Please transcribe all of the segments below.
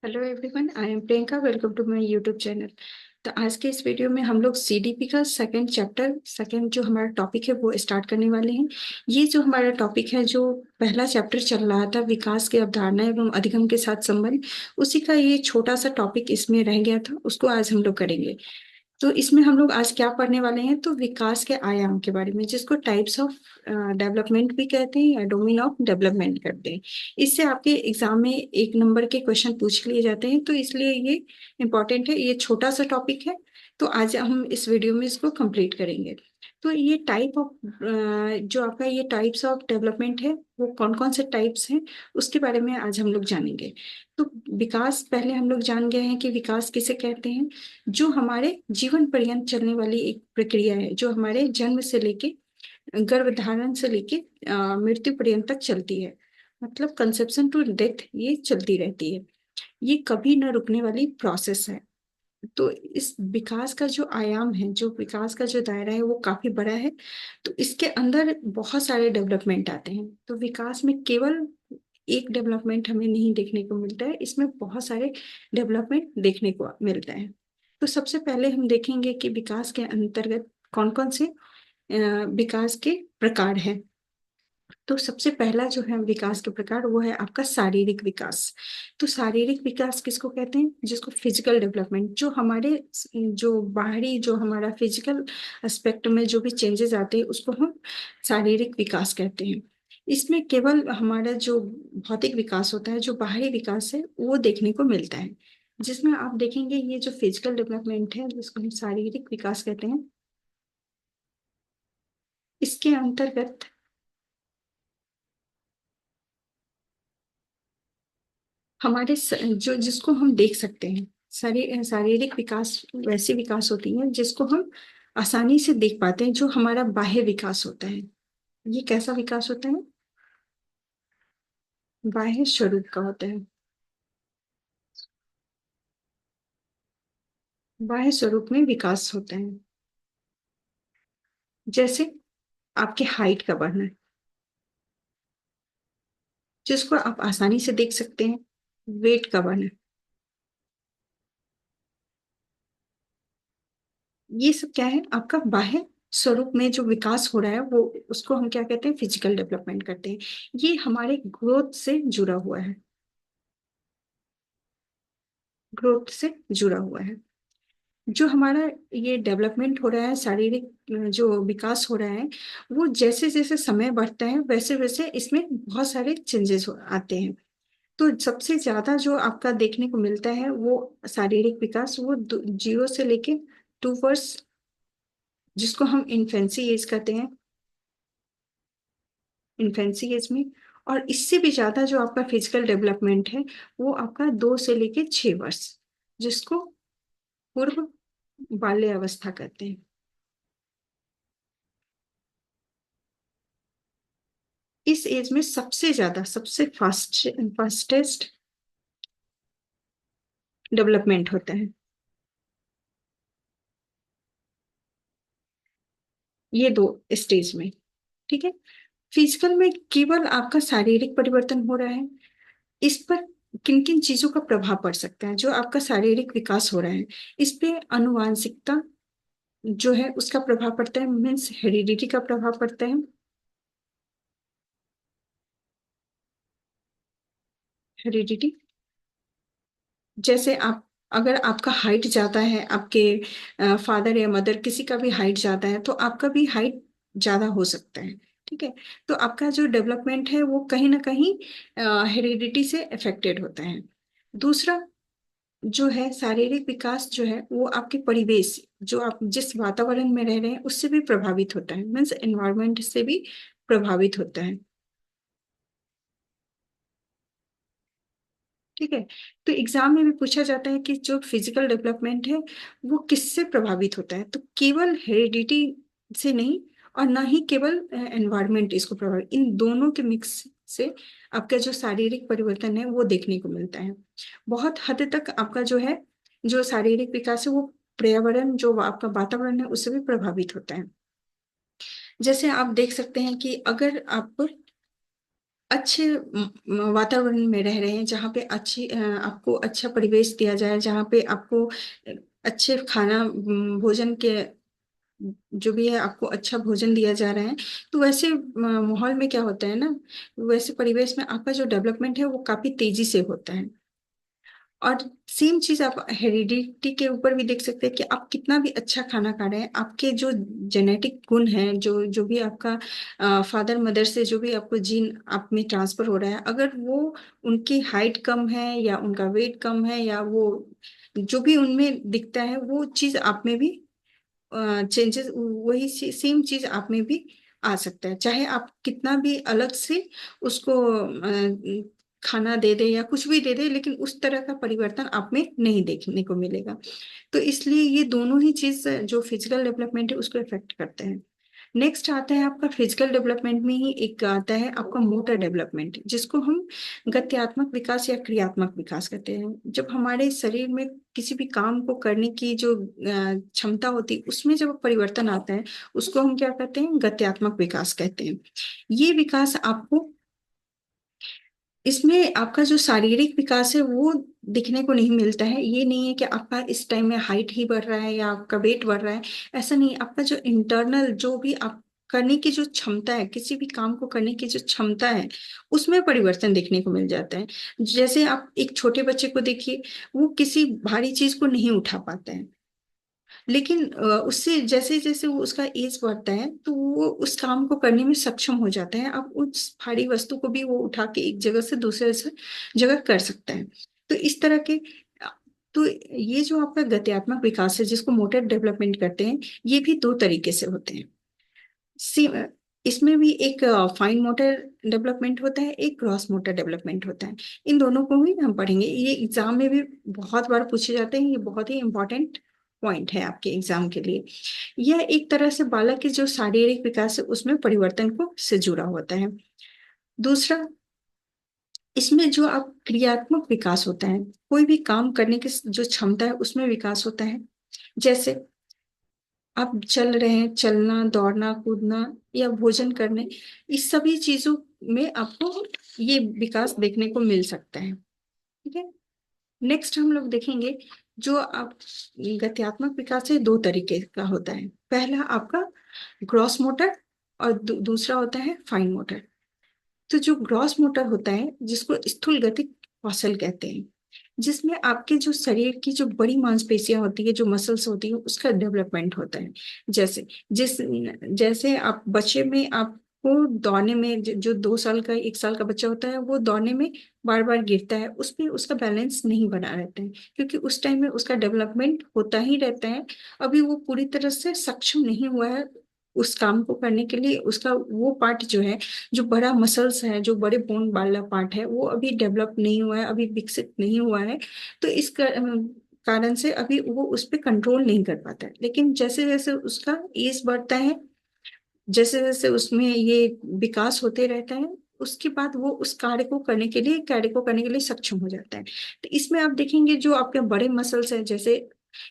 Hello everyone, I am Priyanka. Welcome to my YouTube channel. तो आज के इस वीडियो में हम लोग सीडीपी का सेकंड जो हमारा टॉपिक है वो स्टार्ट करने वाले हैं। ये जो हमारा टॉपिक है, जो पहला चैप्टर चल रहा था, विकास की अवधारणा एवं अधिगम के साथ संबंध, उसी का ये छोटा सा टॉपिक इसमें रह गया था, उसको आज हम लोग करेंगे। तो इसमें हम लोग आज क्या पढ़ने वाले हैं, तो विकास के आयाम के बारे में, जिसको टाइप्स ऑफ डेवलपमेंट भी कहते हैं या डोमेन ऑफ डेवलपमेंट करते हैं। इससे आपके एग्जाम में एक नंबर के क्वेश्चन पूछ लिए जाते हैं, तो इसलिए ये इम्पोर्टेंट है। ये छोटा सा टॉपिक है, तो आज हम इस वीडियो में इसको कंप्लीट करेंगे। तो ये टाइप ऑफ जो आपका ये टाइप्स ऑफ डेवलपमेंट है, वो कौन कौन से टाइप्स हैं, उसके बारे में आज हम लोग जानेंगे। तो विकास, पहले हम लोग जान गए हैं कि विकास किसे कहते हैं। जो हमारे जीवन पर्यंत चलने वाली एक प्रक्रिया है, जो हमारे जन्म से लेके, गर्भधारण से लेके मृत्यु पर्यंत तक चलती है। मतलब कंसेप्शन टू डेथ ये चलती रहती है। ये कभी न रुकने वाली प्रोसेस है। तो इस विकास का जो आयाम है, जो विकास का जो दायरा है, वो काफी बड़ा है। तो इसके अंदर बहुत सारे डेवलपमेंट आते हैं। तो विकास में केवल एक डेवलपमेंट हमें नहीं देखने को मिलता है, इसमें बहुत सारे डेवलपमेंट देखने को मिलता है। तो सबसे पहले हम देखेंगे कि विकास के अंतर्गत कौन कौन से विकास के प्रकार हैं। तो सबसे पहला जो है विकास के प्रकार, वो है आपका शारीरिक विकास। तो शारीरिक विकास किसको कहते हैं? जिसको फिजिकल डेवलपमेंट, जो हमारे जो बाहरी, जो हमारा फिजिकल एस्पेक्ट में जो भी चेंजेस आते हैं, उसको हम शारीरिक विकास कहते हैं। इसमें केवल हमारा जो भौतिक विकास होता है, जो बाहरी विकास है, वो देखने को मिलता है। जिसमें आप देखेंगे ये जो फिजिकल डेवलपमेंट है, जिसको हम शारीरिक विकास कहते हैं, इसके अंतर्गत हमारे जो जिसको हम देख सकते हैं, शारीरिक विकास वैसी विकास होती है जिसको हम आसानी से देख पाते हैं, जो हमारा बाह्य विकास होता है। ये कैसा विकास होता है? बाह्य स्वरूप का होता है। बाह्य स्वरूप में विकास होता है। जैसे आपके हाइट का बढ़ना, जिसको आप आसानी से देख सकते हैं। वेट का बढ़ना, ये सब क्या है? आपका बाह्य स्वरूप में जो विकास हो रहा है, वो उसको हम क्या कहते हैं? फिजिकल डेवलपमेंट करते हैं। ये हमारे ग्रोथ से जुड़ा हुआ है। ग्रोथ से जुड़ा हुआ है। जो हमारा ये डेवलपमेंट हो रहा है, शारीरिक जो विकास हो रहा है, वो जैसे जैसे समय बढ़ता है, वैसे वैसे इसमें बहुत सारे चेंजेस आते हैं। तो सबसे ज्यादा जो आपका देखने को मिलता है, वो शारीरिक विकास, वो 0 से लेके 2 वर्ष, जिसको हम इन्फेंसी एज कहते हैं। इन्फेंसी एज में, और इससे भी ज्यादा जो आपका फिजिकल डेवलपमेंट है, वो आपका 2 से लेके 6 वर्ष, जिसको पूर्व बाल्यावस्था कहते हैं। इस एज में सबसे ज्यादा, सबसे फास्टेस्ट डेवलपमेंट होता है। ये 2 स्टेज में, ठीक है। फिजिकल में केवल आपका शारीरिक परिवर्तन हो रहा है। इस पर किन किन चीजों का प्रभाव पड़ सकता है? जो आपका शारीरिक विकास हो रहा है, इस पे आनुवांशिकता जो है उसका प्रभाव पड़ता है, मीन्स हेरिडिटी का प्रभाव पड़ता है। हेरिडिटी, जैसे आप, अगर आपका हाइट ज्यादा है, आपके फादर या मदर किसी का भी हाइट ज्यादा है, तो आपका भी हाइट ज्यादा हो सकता है। ठीक है। तो आपका जो डेवलपमेंट है, वो कहीं ना कहीं हेरिडिटी से अफेक्टेड होता है। दूसरा जो है शारीरिक विकास, जो है वो आपके परिवेश, जो आप जिस वातावरण में रह रहे हैं, उससे भी प्रभावित होता है, मीन्स एनवायरमेंट से भी प्रभावित होता है। ठीक है। तो एग्जाम में भी पूछा जाता है कि जो फिजिकल डेवलपमेंट है, वो किससे प्रभावित होता है? तो केवल हेरिडिटी से नहीं, और ना ही केवल एनवायरमेंट इसको प्रभावित, इन दोनों के मिक्स से आपका जो शारीरिक परिवर्तन है, वो देखने को मिलता है। बहुत हद तक आपका जो है, जो शारीरिक विकास है, वो पर्यावरण, जो आपका वातावरण है, उससे भी प्रभावित होता है। जैसे आप देख सकते हैं कि अगर आप अच्छे वातावरण में रह रहे हैं, जहाँ पे आपको अच्छा परिवेश दिया जाए, जहाँ पे आपको अच्छे खाना भोजन के जो भी है आपको अच्छा भोजन दिया जा रहा है, तो वैसे माहौल में क्या होता है ना, वैसे परिवेश में आपका जो डेवलपमेंट है वो काफी तेजी से होता है। और सेम चीज आप हेरिडिटी के ऊपर भी देख सकते हैं कि आप कितना भी अच्छा खाना खा रहे हैं, आपके जो जेनेटिक गुण हैं, जो जो भी आपका फादर मदर से जो भी आपको जीन आप में ट्रांसफर हो रहा है, अगर वो उनकी हाइट कम है या उनका वेट कम है या वो जो भी उनमें दिखता है वो चीज आप में भी चेंजेस, वही सेम चीज आप में भी आ सकता है, चाहे आप कितना भी अलग से उसको खाना दे दे या कुछ भी दे दे, लेकिन उस तरह का परिवर्तन आप में नहीं देखने को मिलेगा। तो इसलिए ये दोनों ही चीज जो फिजिकल डेवलपमेंट है उसको इफेक्ट करते हैं। नेक्स्ट आता है आपका फिजिकल डेवलपमेंट में ही एक आता है आपका मोटर डेवलपमेंट, जिसको हम गत्यात्मक विकास या क्रियात्मक विकास कहते हैं। जब हमारे शरीर में किसी भी काम को करने की जो क्षमता होती है उसमें जब परिवर्तन आता है, उसको हम क्या कहते हैं, गत्यात्मक विकास कहते हैं। ये विकास आपको, इसमें आपका जो शारीरिक विकास है वो दिखने को नहीं मिलता है। ये नहीं है कि आपका इस टाइम में हाइट ही बढ़ रहा है या आपका वेट बढ़ रहा है, ऐसा नहीं। आपका जो इंटरनल जो भी आप करने की जो क्षमता है, किसी भी काम को करने की जो क्षमता है, उसमें परिवर्तन देखने को मिल जाता है। जैसे आप एक छोटे बच्चे को देखिए, वो किसी भारी चीज को नहीं उठा पाता है, लेकिन उससे जैसे जैसे वो उसका एज बढ़ता है तो वो उस काम को करने में सक्षम हो जाता है। अब उस भारी वस्तु को भी वो उठा के एक जगह से दूसरे से जगह कर सकता है। तो इस तरह के, तो ये जो आपका गत्यात्मक विकास है जिसको मोटर डेवलपमेंट कहते हैं, ये भी दो तरीके से होते हैं। सी इसमें भी एक फाइन मोटर डेवलपमेंट होता है, एक ग्रॉस मोटर डेवलपमेंट होता है। इन दोनों को ही हम पढ़ेंगे, ये एग्जाम में भी बहुत बार पूछे जाते हैं, ये बहुत ही इंपॉर्टेंट पॉइंट है आपके एग्जाम के लिए। यह एक तरह से बालक के जो शारीरिक विकास है उसमें परिवर्तन को से जुड़ा होता है। दूसरा, इसमें जो आप क्रियात्मक विकास होता है, कोई भी काम करने की जो क्षमता है उसमें विकास होता है। जैसे आप चल रहे हैं, चलना, दौड़ना, कूदना या भोजन करने, इस सभी चीजों में आपको ये विकास देखने को मिल सकता है। ठीक है। नेक्स्ट हम लोग देखेंगे, जो आप गत्यात्मक विकास है दो तरीके का होता है। पहला आपका ग्रॉस मोटर और दूसरा होता है फाइन मोटर। तो जो ग्रॉस मोटर होता है जिसको स्थूल गति कौशल कहते हैं, जिसमें आपके जो शरीर की जो बड़ी मांसपेशियां होती है, जो मसल्स होती है, उसका डेवलपमेंट होता है। जैसे जिस जैसे आप बच्चे में आपको दौड़ने में जो 2 साल का 1 साल का बच्चा होता है वो दौड़ने में बार बार गिरता है, उसमें उसका बैलेंस नहीं बना रहता है, क्योंकि उस टाइम में उसका डेवलपमेंट होता ही रहता है। अभी वो पूरी तरह से सक्षम नहीं हुआ है उस काम को करने के लिए। उसका वो पार्ट जो है, जो बड़ा मसल्स है, जो बड़े बोन वाला पार्ट है, वो अभी डेवलप नहीं हुआ है, अभी विकसित नहीं हुआ है। तो कारण से अभी वो उस पर कंट्रोल नहीं कर पाता है। लेकिन जैसे जैसे उसका एज बढ़ता है, जैसे जैसे उसमें ये विकास होते रहता है, उसके बाद वो उस कार्य को करने के लिए सक्षम हो जाता है। तो इसमें आप देखेंगे जो आपके बड़े मसल्स हैं, जैसे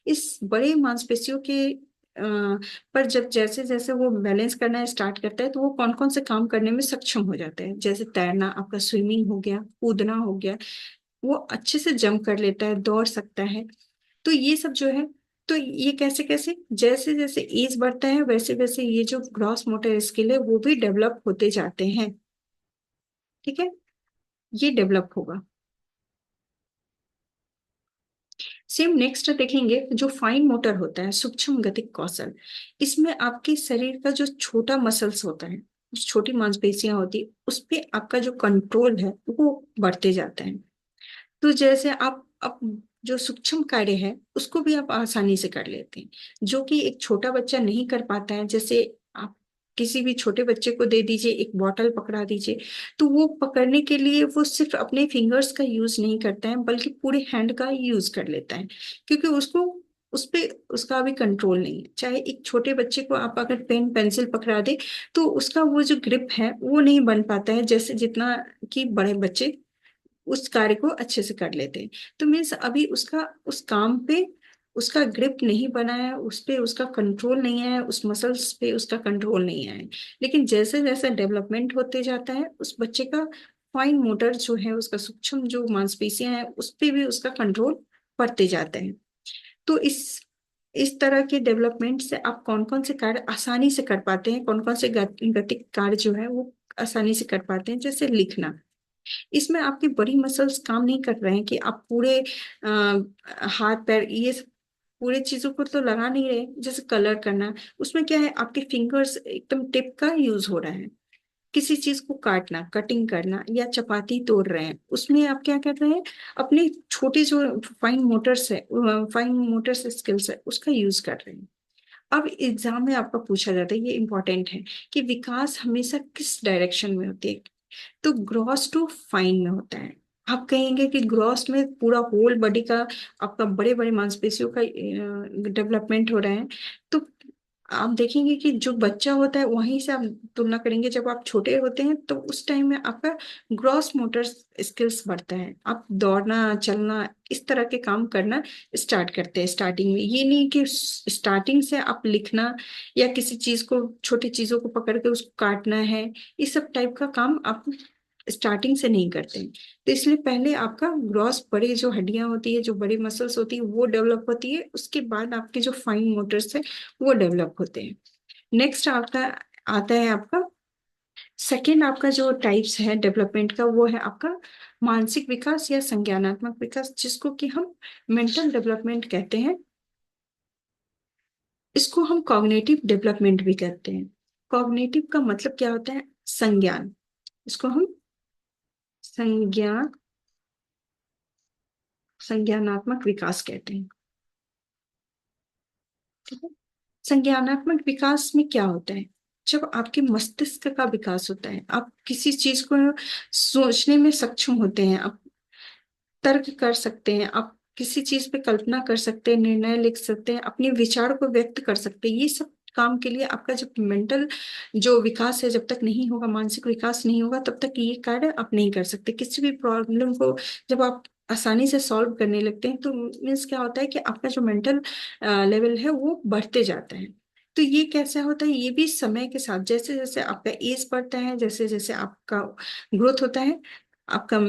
इस बड़े मांसपेशियों के पर जब जैसे जैसे वो बैलेंस करना स्टार्ट करता है तो वो कौन कौन से काम करने में सक्षम हो जाता है। जैसे तैरना, आपका स्विमिंग हो गया, कूदना हो गया, वो अच्छे से जंप कर लेता है, दौड़ सकता है। तो ये सब जो है, तो ये कैसे कैसे, जैसे जैसे एज बढ़ता है वैसे वैसे ये जो ग्रॉस मोटर स्किल है वो भी डेवलप होते जाते हैं। ठीक है, ये डेवलप होगा। सेम नेक्स्ट देखेंगे, जो फाइन मोटर होता है, सूक्ष्म गतिक कौशल। इसमें आपके शरीर का जो छोटा मसल्स होता है, जो छोटी मांसपेशियां होती है, उस पे आपका जो कंट्रोल है वो बढ़ते जाता है। तो जैसे आप जो सूक्ष्म कार्य है उसको भी आप आसानी से कर लेते हैं, जो कि एक छोटा बच्चा नहीं कर पाता है। जैसे आप किसी भी छोटे बच्चे को दे दीजिए, एक बॉटल पकड़ा दीजिए, तो वो पकड़ने के लिए वो सिर्फ अपने फिंगर्स का यूज नहीं करता है बल्कि पूरे हैंड का यूज कर लेता है, क्योंकि उसको उस पे उसका अभी कंट्रोल नहीं है। चाहे एक छोटे बच्चे को आप अगर पेन पेंसिल पकड़ा दे, तो उसका वो जो ग्रिप है वो नहीं बन पाता है जैसे जितना कि बड़े बच्चे उस कार्य को अच्छे से कर लेते हैं। तो मीन्स अभी उसका उस काम पे उसका ग्रिप नहीं बना है, उस पे उसका कंट्रोल नहीं है, उस मसल्स पे उसका कंट्रोल नहीं है। लेकिन जैसे जैसे डेवलपमेंट होते जाता है उस बच्चे का फाइन मोटर जो है, उसका सूक्ष्म जो मांसपेशियां हैं उस पे भी उसका कंट्रोल बढ़ते जाते हैं। तो इस तरह के डेवलपमेंट से आप कौन कौन से कार्य आसानी से कर पाते हैं, कौन कौन से गतिक कार्य जो है वो आसानी से कर पाते हैं, जैसे लिखना। इसमें आपकी बड़ी मसल्स काम नहीं कर रहे हैं कि आप पूरे हाथ पैर ये पूरे चीजों को तो लगा नहीं रहे। जैसे कलर करना, उसमें क्या है, आपके फिंगर्स एकदम टिप का यूज हो रहा है। किसी चीज को काटना, कटिंग करना, या चपाती तोड़ रहे हैं, उसमें आप क्या कर रहे हैं, अपने छोटे जो फाइन मोटर्स स्किल्स है उसका यूज कर रहे हैं। अब एग्जाम में आपका पूछा जाता है, ये इंपॉर्टेंट है, कि विकास हमेशा किस डायरेक्शन में होती है। तो ग्रॉस टू फाइन में होता है। आप कहेंगे कि ग्रॉस में पूरा होल बॉडी का, आपका बड़े बड़े मांसपेशियों का डेवलपमेंट हो रहा है। तो आप देखेंगे कि जो बच्चा होता है वहीं से आप तुलना करेंगे, जब आप छोटे होते हैं तो उस टाइम में आपका ग्रॉस मोटर स्किल्स बढ़ता है। आप दौड़ना, चलना, इस तरह के काम करना स्टार्ट करते हैं स्टार्टिंग में। ये नहीं कि स्टार्टिंग से आप लिखना या किसी चीज को, छोटी चीजों को पकड़ के उसको काटना है, इस सब टाइप का काम आप स्टार्टिंग से नहीं करते हैं। तो इसलिए पहले आपका ग्रॉस, बड़ी जो हड्डियां होती है, जो बड़ी मसल्स होती है वो डेवलप होती है, उसके बाद आपके जो फाइन मोटर्स है वो डेवलप होते हैं। नेक्स्ट आपका आता है आपका सेकेंड, आपका जो टाइप्स है डेवलपमेंट का, वो है आपका मानसिक विकास या संज्ञानात्मक विकास, जिसको कि हम मेंटल डेवलपमेंट कहते हैं। इसको हम कॉग्निटिव डेवलपमेंट भी कहते हैं। कॉग्निटिव का मतलब क्या होता है, संज्ञान। इसको हम संज्ञा संज्ञानात्मक विकास कहते हैं। ठीक है। संज्ञानात्मक विकास में क्या होता है, जब आपके मस्तिष्क का विकास होता है, आप किसी चीज को सोचने में सक्षम होते हैं, आप तर्क कर सकते हैं, आप किसी चीज पे कल्पना कर सकते हैं, निर्णय लिख सकते हैं, अपने विचार को व्यक्त कर सकते हैं। ये सब काम के लिए आपका जब मेंटल जो विकास है जब तक नहीं होगा, मानसिक विकास नहीं होगा, तब तक ये कार्य आप नहीं कर सकते। किसी भी प्रॉब्लम को जब आप आसानी से सॉल्व करने लगते हैं तो मीन्स क्या होता है कि आपका जो मेंटल लेवल है वो बढ़ते जाता है। तो ये कैसा होता है, ये भी समय के साथ, जैसे जैसे आपका एज बढ़ता है, जैसे जैसे आपका ग्रोथ होता है, आपका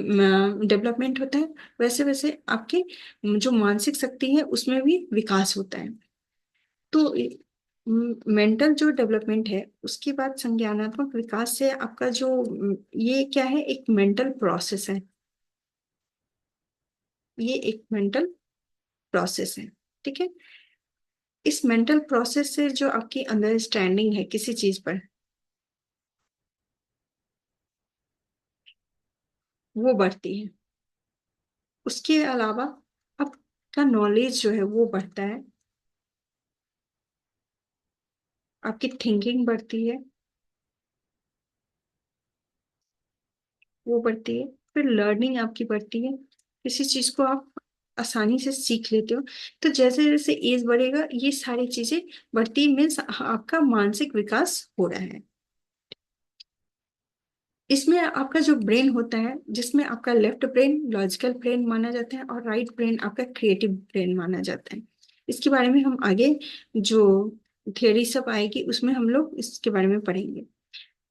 डेवलपमेंट होता है, वैसे वैसे आपकी जो मानसिक शक्ति है उसमें भी विकास होता है। तो मेंटल जो डेवलपमेंट है, उसके बाद संज्ञानात्मक विकास से आपका जो ये क्या है, एक मेंटल प्रोसेस है। ये एक मेंटल प्रोसेस है। ठीक है। इस मेंटल प्रोसेस से जो आपकी अंडरस्टैंडिंग है किसी चीज पर, वो बढ़ती है। उसके अलावा आपका नॉलेज जो है वो बढ़ता है, आपकी थिंकिंग बढ़ती है, वो बढ़ती है। फिर लर्निंग आपकी बढ़ती है, किसी चीज को आप आसानी से सीख लेते हो। तो जैसे जैसे एज बढ़ेगा ये सारी चीजें बढ़ती, मीन्स आपका मानसिक विकास हो रहा है। इसमें आपका जो ब्रेन होता है, जिसमें आपका लेफ्ट ब्रेन लॉजिकल ब्रेन माना जाता है और राइट ब्रेन आपका क्रिएटिव ब्रेन माना जाता है। इसके बारे में हम आगे जो थियोरी सब आएगी उसमें हम लोग इसके बारे में पढ़ेंगे।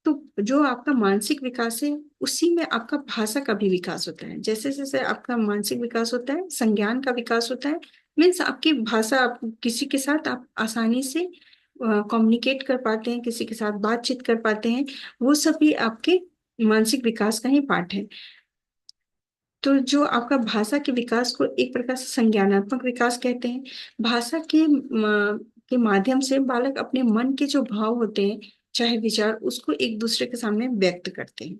तो जो आपका मानसिक विकास है उसी में आपका भाषा का भी विकास होता है। जैसे जैसे आपका मानसिक विकास होता है, संज्ञान का विकास होता है, मीन्स आपकी भाषा, आप किसी के साथ आप आसानी से कम्युनिकेट कर पाते हैं, किसी के साथ बातचीत कर पाते हैं, वो सब भी आपके मानसिक विकास का ही पार्ट है। तो जो आपका भाषा के विकास को एक प्रकार से संज्ञानात्मक विकास कहते हैं। भाषा के माध्यम से बालक अपने मन के जो भाव होते हैं, चाहे विचार, उसको एक दूसरे के सामने व्यक्त करते हैं।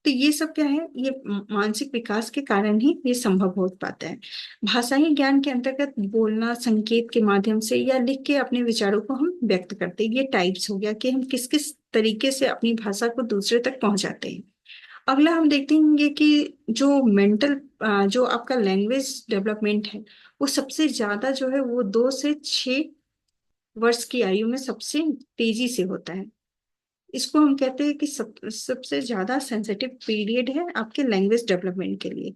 तो ये सब क्या है, ये मानसिक विकास के कारण ही ये संभव हो पाता है। भाषाई ज्ञान के अंतर्गत बोलना, संकेत के माध्यम से या लिख के अपने विचारों को हम व्यक्त करते हैं। ये टाइप्स हो गया कि हम किस किस तरीके से अपनी भाषा को दूसरे तक पहुंचाते हैं। अगला हम देखेंगे कि जो मेंटल, जो आपका लैंग्वेज डेवलपमेंट है, वो सबसे ज्यादा जो है वो 2 से 6 वर्ष की आयु में सबसे तेजी से होता है। इसको हम कहते हैं कि सबसे ज्यादा सेंसिटिव पीरियड है आपके लैंग्वेज डेवलपमेंट के लिए।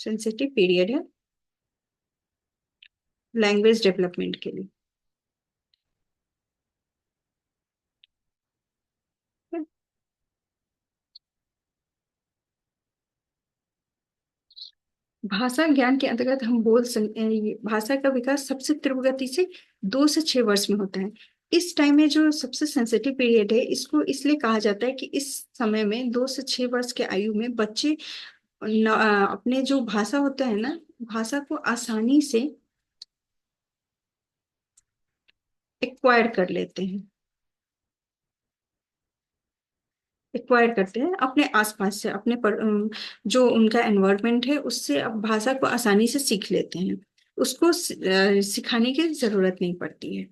सेंसिटिव पीरियड है लैंग्वेज डेवलपमेंट के लिए। भाषा ज्ञान के अंतर्गत हम बोल सकते हैं भाषा का विकास सबसे तीव्र गति से 2 से 6 वर्ष में होता है। इस टाइम में जो सबसे सेंसिटिव पीरियड है, इसको इसलिए कहा जाता है कि इस समय में 2 से 6 वर्ष के आयु में बच्चे अपने जो भाषा होता है ना, भाषा को आसानी से एक्वायर कर लेते हैं, एक्वायर करते हैं अपने आसपास से, जो उनका एनवायरनमेंट है उससे अब भाषा को आसानी से सीख लेते हैं। उसको सिखाने की जरूरत नहीं पड़ती है।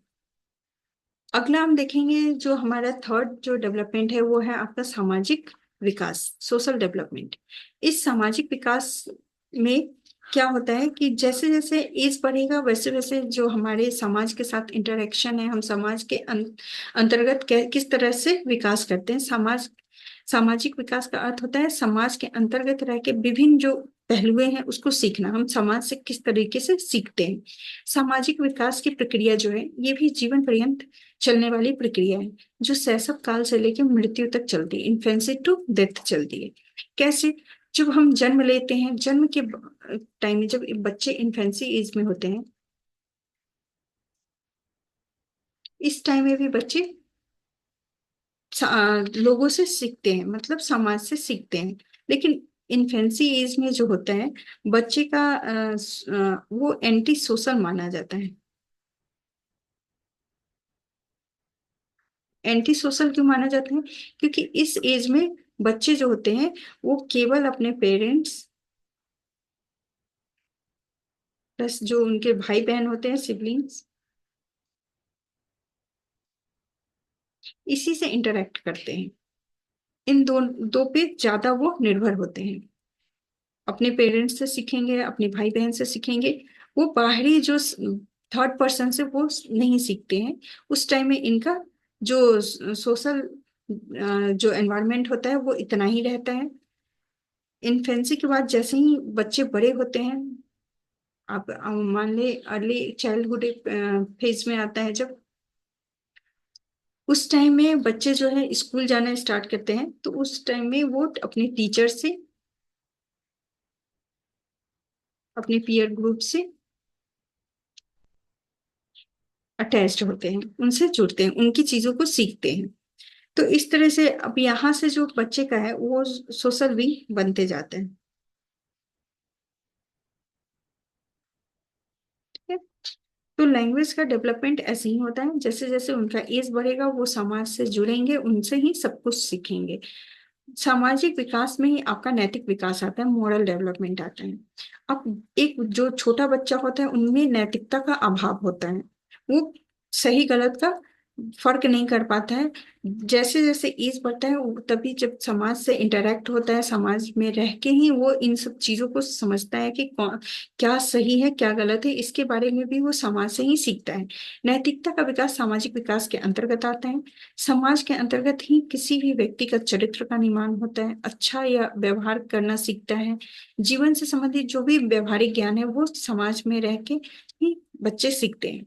अगला हम देखेंगे जो हमारा थर्ड जो डेवलपमेंट है वो है आपका सामाजिक विकास, सोशल डेवलपमेंट। इस सामाजिक विकास में क्या होता है कि जैसे जैसे एज बढ़ेगा वैसे वैसे जो हमारे समाज के साथ इंटरेक्शन है, हम समाज के अंतर्गत किस तरह से विकास करते हैं। सामाजिक विकास का अर्थ होता है समाज के अंतर्गत रह के विभिन्न जो पहलुए हैं उसको सीखना, हम समाज से किस तरीके से सीखते हैं। सामाजिक विकास की प्रक्रिया जो है ये भी जीवन पर्यंत चलने वाली प्रक्रिया है, जो शैशव काल से लेकर मृत्यु तक चलती है, इन्फेंसी टू डेथ चलती है। कैसे? जब हम जन्म लेते हैं, जन्म के टाइम में जब बच्चे इन्फेंसी एज में होते हैं, इस टाइम में भी बच्चे लोगों से सीखते हैं, मतलब समाज से सीखते हैं। लेकिन इन्फेंसी एज में जो होता है बच्चे का वो एंटी सोशल माना जाता है। एंटी सोशल क्यों माना जाता है? क्योंकि इस एज में बच्चे जो होते हैं वो केवल अपने पेरेंट्स प्लस जो उनके भाई बहन होते हैं, सिबलिंग्स, इसी से इंटरेक्ट करते हैं। इन दो पे ज्यादा वो निर्भर होते हैं। अपने पेरेंट्स से सीखेंगे, अपने भाई बहन से सीखेंगे, वो बाहरी जो थर्ड पर्सन से वो नहीं सीखते हैं। उस टाइम में इनका जो सोशल जो एनवायरनमेंट होता है वो इतना ही रहता है। इन्फेंसी के बाद जैसे ही बच्चे बड़े होते हैं, आप मान ले अर्ली चाइल्डहुड फेज में आता है जब, उस टाइम में बच्चे जो है स्कूल जाना स्टार्ट करते हैं, तो उस टाइम में वो अपने टीचर से, अपने पीयर ग्रुप से अटैच्ड होते हैं, उनसे जुड़ते हैं, उनकी चीजों को सीखते हैं। तो इस तरह से अब यहाँ से जो बच्चे का है वो सोशल बीइंग बनते जाते हैं। ठीक है। तो लैंग्वेज का डेवलपमेंट ऐसे ही होता है, जैसे जैसे उनका एज बढ़ेगा वो समाज से जुड़ेंगे, उनसे ही सब कुछ सीखेंगे। सामाजिक विकास में ही आपका नैतिक विकास आता है, मोरल डेवलपमेंट आता है। अब एक जो छोटा बच्चा होता है उनमें नैतिकता का अभाव होता है, वो सही गलत का फर्क नहीं कर पाता है। जैसे जैसे एज बढ़ता है तभी जब समाज से इंटरेक्ट होता है, समाज में रह के ही वो इन सब चीजों को समझता है कि क्या सही है क्या गलत है, इसके बारे में भी वो समाज से ही सीखता है। नैतिकता का विकास सामाजिक विकास के अंतर्गत आता है। समाज के अंतर्गत ही किसी भी व्यक्ति का चरित्र का निर्माण होता है, अच्छा या व्यवहार करना सीखता है। जीवन से संबंधित जो भी व्यवहारिक ज्ञान है वो समाज में रह के ही बच्चे सीखते हैं।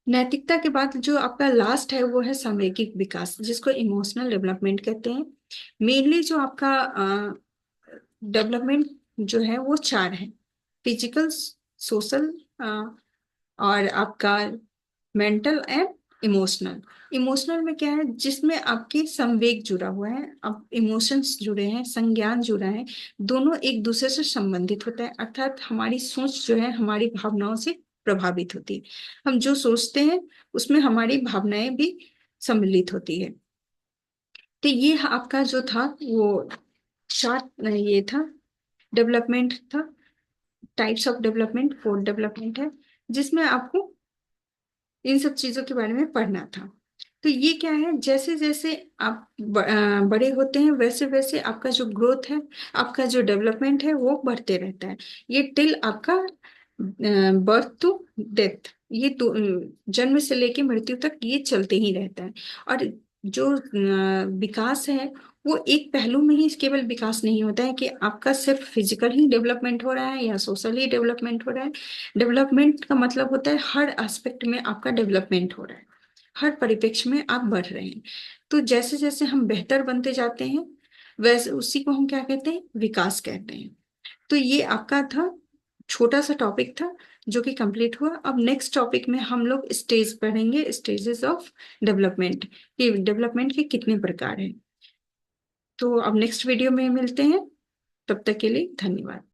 नैतिकता के बाद जो आपका लास्ट है वो है सामयिक विकास, जिसको इमोशनल डेवलपमेंट कहते हैं। मेनली जो आपका डेवलपमेंट जो है वो चार है: फिजिकल, सोशल, और आपका मेंटल एंड इमोशनल। इमोशनल में क्या है? जिसमें आपके संवेग जुड़ा हुआ है, अब इमोशंस जुड़े हैं, संज्ञान जुड़ा है, दोनों एक दूसरे से संबंधित होता है। अर्थात हमारी सोच जो है हमारी भावनाओं से प्रभावित होती है। हम जो सोचते हैं उसमें हमारी भावनाएं भी सम्मिलित होती है। तो ये आपका जो था वो चार्ट, ये था डेवलपमेंट था, types of development, fourth development है, जिसमें आपको इन सब चीजों के बारे में पढ़ना था। तो ये क्या है, जैसे जैसे आप बड़े होते हैं वैसे वैसे आपका जो ग्रोथ है, आपका जो डेवलपमेंट है वो बढ़ते रहता है। ये टिल आपका बर्थ टू डेथ, ये तो जन्म से लेके मृत्यु तक ये चलते ही रहता है। और जो विकास है वो एक पहलू में ही केवल विकास नहीं होता है कि आपका सिर्फ फिजिकल ही डेवलपमेंट हो रहा है या सोशल ही डेवलपमेंट हो रहा है। डेवलपमेंट का मतलब होता है हर एस्पेक्ट में आपका डेवलपमेंट हो रहा है, हर परिप्रेक्ष्य में आप बढ़ रहे हैं। तो जैसे जैसे हम बेहतर बनते जाते हैं वैसे उसी को हम क्या कहते हैं, विकास कहते हैं। तो ये आपका था, छोटा सा टॉपिक था जो कि कंप्लीट हुआ। अब नेक्स्ट टॉपिक में हम लोग स्टेज पढ़ेंगे, स्टेजेस ऑफ डेवलपमेंट, कि डेवलपमेंट के कितने प्रकार हैं। तो अब नेक्स्ट वीडियो में मिलते हैं, तब तक के लिए धन्यवाद।